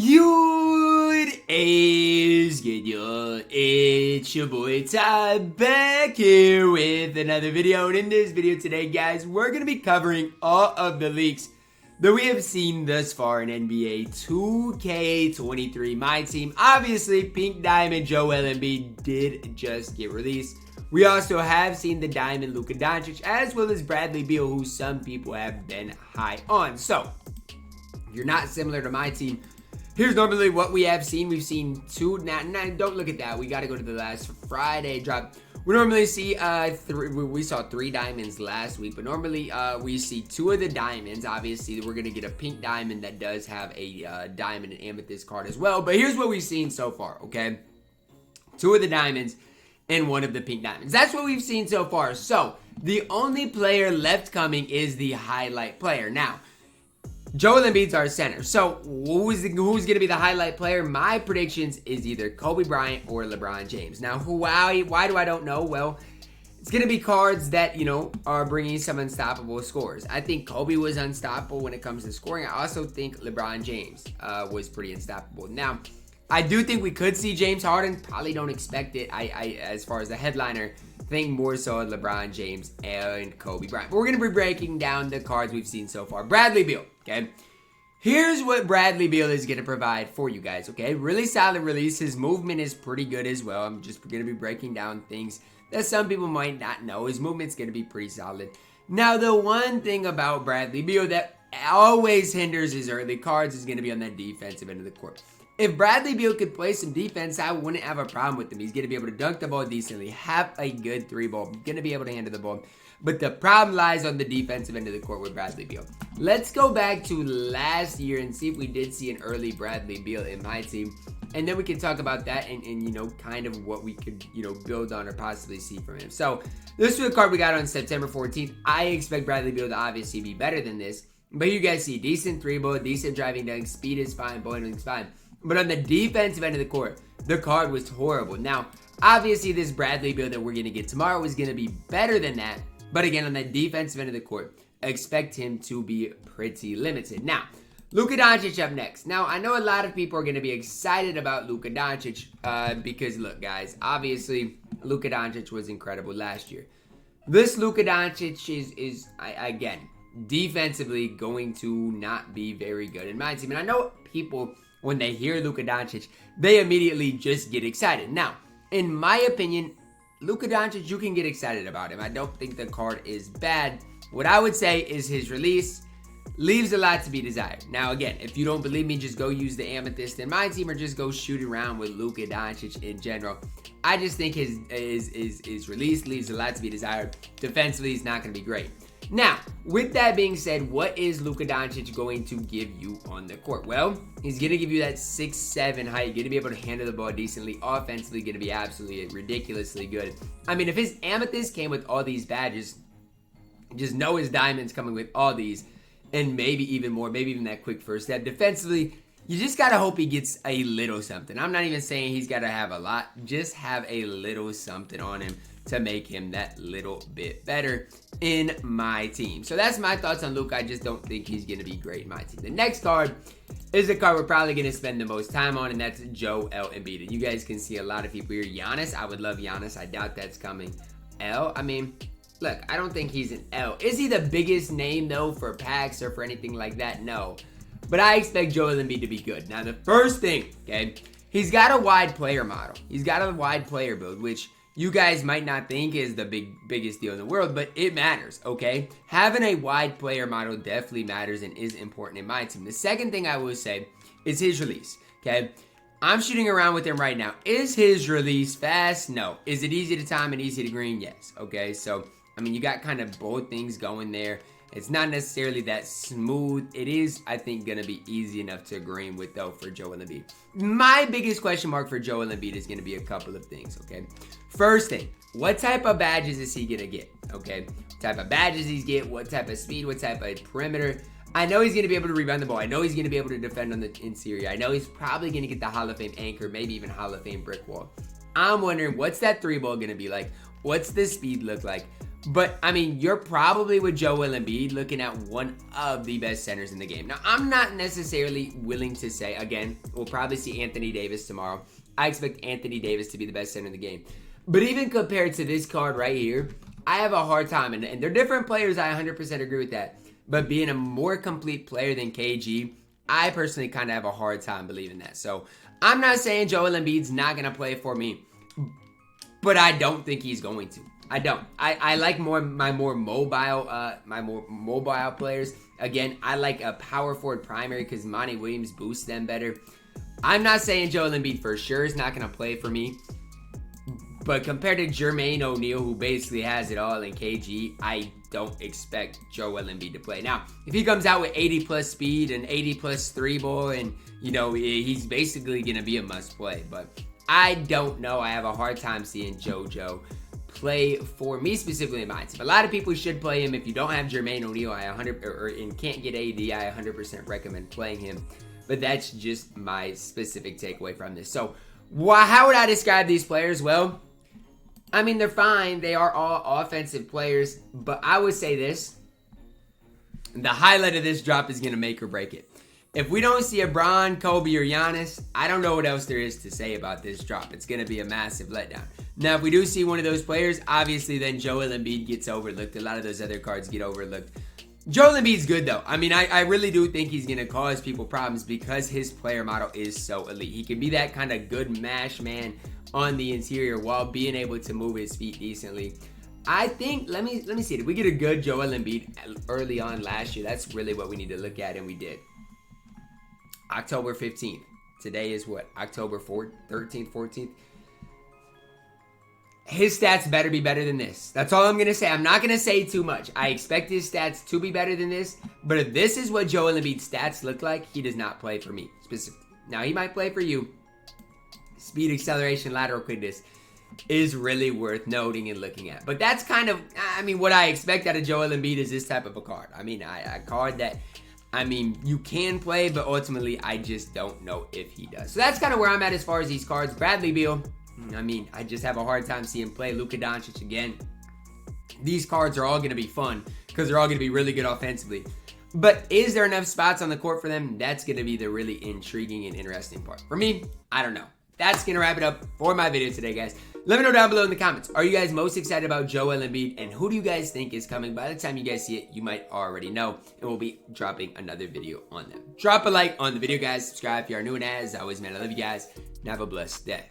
What is good, y'all? It's your boy Ty back here with another video. And in this video today, guys, we're going to be covering all of the leaks that we have seen thus far in NBA 2K23 MyTEAM. Obviously, Pink Diamond Joel Embiid did just get released. We also have seen the Diamond Luka Doncic as well as Bradley Beal, who some people have been high on. So, if you're not similar to my team, here's normally what we have seen. We've seen two. Now, don't look at that. We got to go to the last Friday drop. We normally see three. We saw 3 diamonds last week, but normally we see 2 of the diamonds. Obviously, we're gonna get a pink diamond that does have a diamond and amethyst card as well. But here's what we've seen so far. Okay, 2 of the diamonds and 1 of the pink diamonds. That's what we've seen so far. So the only player left coming is the highlight player. Now, Joel Embiid's our center. So who's going to be the highlight player? My predictions is either Kobe Bryant or LeBron James. Now, why do I don't know? Well, it's going to be cards that, are bringing some unstoppable scores. I think Kobe was unstoppable when it comes to scoring. I also think LeBron James was pretty unstoppable. Now, I do think we could see James Harden. Probably don't expect it. I as far as the headliner, think more so LeBron James and Kobe Bryant. But we're going to be breaking down the cards we've seen so far. Bradley Beal, okay? Here's what Bradley Beal is going to provide for you guys, okay? Really solid release. His movement is pretty good as well. I'm just going to be breaking down things that some people might not know. His movement's going to be pretty solid. Now, the one thing about Bradley Beal that always hinders his early cards is going to be on that defensive end of the court. If Bradley Beal could play some defense, I wouldn't have a problem with him. He's going to be able to dunk the ball decently, have a good 3-ball, going to be able to handle the ball. But the problem lies on the defensive end of the court with Bradley Beal. Let's go back to last year and see if we did see an early Bradley Beal in my team. And then we can talk about that and kind of what we could, build on or possibly see from him. So this is the card we got on September 14th. I expect Bradley Beal to obviously be better than this. But you guys see decent 3-ball, decent driving dunk, speed is fine, bowling's fine. But on the defensive end of the court, the card was horrible. Now, obviously, this Bradley Beal that we're going to get tomorrow is going to be better than that. But again, on the defensive end of the court, expect him to be pretty limited. Now, Luka Doncic up next. Now, I know a lot of people are going to be excited about Luka Doncic because, look, guys, obviously, Luka Doncic was incredible last year. This Luka Doncic is again, defensively going to not be very good in my team. And I know people, when they hear Luka Doncic, they immediately just get excited. Now, in my opinion, Luka Doncic, you can get excited about him. I don't think the card is bad. What I would say is his release leaves a lot to be desired. Now, again, if you don't believe me, just go use the amethyst in my team or just go shoot around with Luka Doncic in general. I just think his release leaves a lot to be desired. Defensively, he's not going to be great. Now, with that being said, what is Luka Doncic going to give you on the court? Well, he's going to give you that 6'7" height. Going to be able to handle the ball decently. Offensively, going to be absolutely ridiculously good. I mean, if his amethyst came with all these badges, just know his diamond's coming with all these. And maybe even more, maybe even that quick first step. Defensively, you just got to hope he gets a little something. I'm not even saying he's got to have a lot. Just have a little something on him to make him that little bit better in my team. So that's my thoughts on Luka. I just don't think he's going to be great in my team. The next card is the card we're probably going to spend the most time on, and that's Joel Embiid. And you guys can see a lot of people here. Giannis, I would love Giannis. I doubt that's coming. I mean, look, I don't think he's an L. Is he the biggest name, though, for packs or for anything like that? No. But I expect Joel Embiid to be good. Now, the first thing, okay, he's got a wide player model. He's got a wide player build, which you guys might not think is the biggest deal in the world, but it matters, okay? Having a wide player model definitely matters and is important in my team. The second thing I will say is his release, okay? I'm shooting around with him right now. Is his release fast? No. Is it easy to time and easy to green? Yes, okay? So, I mean, you got kind of both things going there. It's not necessarily that smooth. It is, I think, going to be easy enough to green with, though, for Joel Embiid. My biggest question mark for Joel Embiid is going to be a couple of things, okay? First thing, what type of badges is he going to get, okay? What type of badges he's get, what type of speed, what type of perimeter. I know he's going to be able to rebound the ball. I know he's going to be able to defend on the interior. I know he's probably going to get the Hall of Fame anchor, maybe even Hall of Fame brick wall. I'm wondering, what's that 3-ball going to be like? What's the speed look like? But, I mean, you're probably with Joel Embiid looking at one of the best centers in the game. Now, I'm not necessarily willing to say, again, we'll probably see Anthony Davis tomorrow. I expect Anthony Davis to be the best center in the game. But even compared to this card right here, I have a hard time. And they're different players, I 100% agree with that. But being a more complete player than KG, I personally kind of have a hard time believing that. So, I'm not saying Joel Embiid's not going to play for me. But I don't think he's going to. I don't. I like my more mobile players. Again, I like a power forward primary because Monty Williams boosts them better. I'm not saying Joel Embiid for sure is not going to play for me. But compared to Jermaine O'Neal, who basically has it all in KG, I don't expect Joel Embiid to play. Now, if he comes out with 80 plus speed and 80 plus 3-ball and, you know, he's basically going to be a must play. But I don't know. I have a hard time seeing JoJo play for me specifically in my team. A lot of people should play him. If you don't have Jermaine O'Neal, and can't get AD, I 100% recommend playing him. But that's just my specific takeaway from this. So, how would I describe these players? Well, I mean, they're fine. They are all offensive players. But I would say this. The highlight of this drop is going to make or break it. If we don't see a Bron, Kobe, or Giannis, I don't know what else there is to say about this drop. It's going to be a massive letdown. Now, if we do see one of those players, obviously then Joel Embiid gets overlooked. A lot of those other cards get overlooked. Joel Embiid's good, though. I mean, I really do think he's going to cause people problems because his player model is so elite. He can be that kind of good mash man on the interior while being able to move his feet decently. I think, let me see. Did we get a good Joel Embiid early on last year? That's really what we need to look at, and we did. October 15th. Today is what? October 4th, 13th, 14th. His stats better be better than this. That's all I'm going to say. I'm not going to say too much. I expect his stats to be better than this. But if this is what Joel Embiid's stats look like, he does not play for me specifically. Now, he might play for you. Speed, acceleration, lateral quickness is really worth noting and looking at. But that's kind of, I mean, what I expect out of Joel Embiid is this type of a card. I mean, a card that, I mean, you can play, but ultimately, I just don't know if he does. So that's kind of where I'm at as far as these cards. Bradley Beal, I mean, I just have a hard time seeing him play. Luka Doncic again. These cards are all going to be fun because they're all going to be really good offensively. But is there enough spots on the court for them? That's going to be the really intriguing and interesting part. For me, I don't know. That's going to wrap it up for my video today, guys. Let me know down below in the comments. Are you guys most excited about Joel Embiid? And who do you guys think is coming? By the time you guys see it, you might already know. And we'll be dropping another video on them. Drop a like on the video, guys. Subscribe if you are new. And as always, man, I love you guys. And have a blessed day.